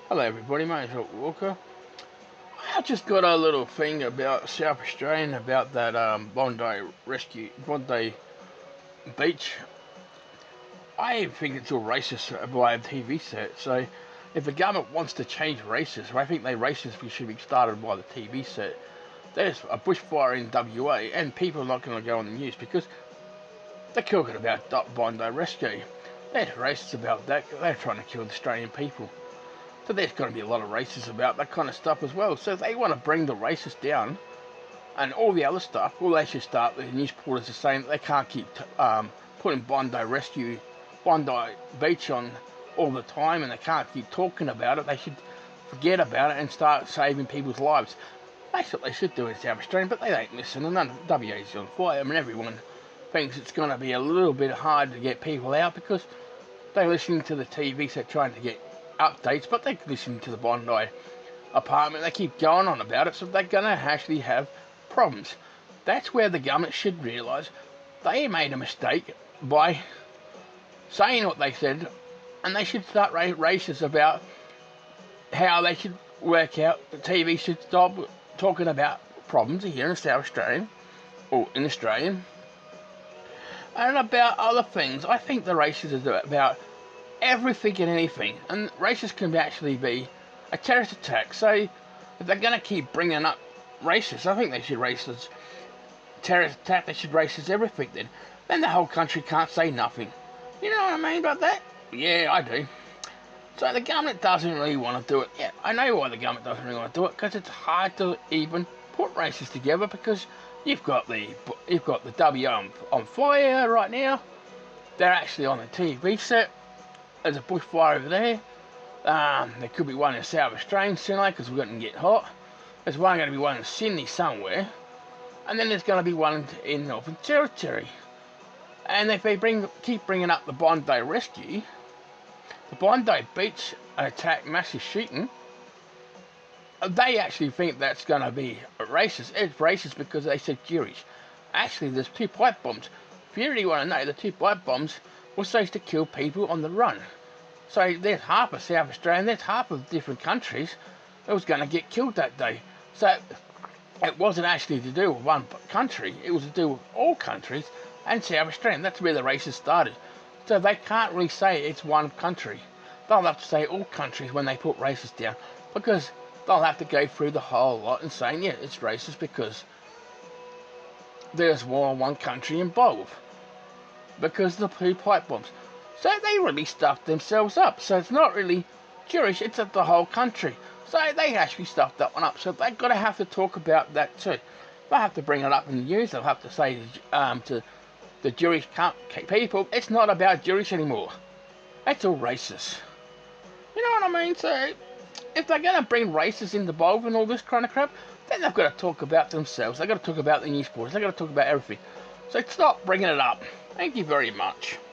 Hello everybody, my name's Rob Walker. I just got a little thing about South Australian, about that Bondi Beach. I think it's all racist by a TV set, so if the government wants to change races, I think they racist should be started by the TV set. There's a bushfire in WA and people are not going to go on the news because they're talking about Bondi Rescue. They're racist about that, they're trying to kill the Australian people. So there's going to be a lot of racists about that kind of stuff as well. So if they want to bring the racists down and all the other stuff, well, they should start the news reporters are saying that they can't keep putting Bondi Beach on all the time, and they can't keep talking about it. They should forget about it and start saving people's lives. That's what they should do in South Australia, but they don't listen, and none of WA's on fire. I mean, everyone thinks it's going to be a little bit hard to get people out because they're listening to the TV set trying to get updates, but they listen to the Bondi apartment. They keep going on about it, so they're going to actually have problems. That's where the government should realise they made a mistake by saying what they said, and they should start races about how they should work out. The TV should stop talking about problems here in South Australia, or in Australia, and about other things. I think the races is about everything and anything, and races can actually be a terrorist attack. So if they're going to keep bringing up racists, I think they should race terrorist attack. They should race everything. Then the whole country can't say nothing. You know what I mean about that? Yeah, I do. So the government doesn't really want to do it. Yeah, I know why the government doesn't really want to do it, because it's hard to even put races together, because you've got the W on fire right now. They're actually on the TV set. There's a bushfire over there. There could be one in South Australia soon, because we're going to get hot. There's going to be one in Sydney somewhere, and then there's going to be one in Northern Territory. And if they keep bringing up the Bondi Rescue, the Bondi Beach attack, massive shooting, they actually think that's going to be racist. It's racist because they said Jewish. Actually, there's 2 pipe bombs. If you really want to know, the 2 pipe bombs were supposed to kill people on the run. So there's half of South Australia, and there's half of different countries that was going to get killed that day. So it wasn't actually to do with one country, it was to do with all countries and South Australia. That's where the races started. So they can't really say it's one country. They'll have to say all countries when they put races down, because they'll have to go through the whole lot and saying, yeah, it's racist because there's more than one country involved, because of the 2 pipe bombs. So they really stuffed themselves up. So it's not really Jewish, it's the whole country. So they actually stuffed that one up. So they've got to have to talk about that too. They'll have to bring it up in the news. They'll have to say to the Jewish people, it's not about Jewish anymore. It's all racist. You know what I mean? So if they're going to bring races involved and all this kind of crap, then they've got to talk about themselves. They've got to talk about the news reporters. They've got to talk about everything. So stop bringing it up. Thank you very much.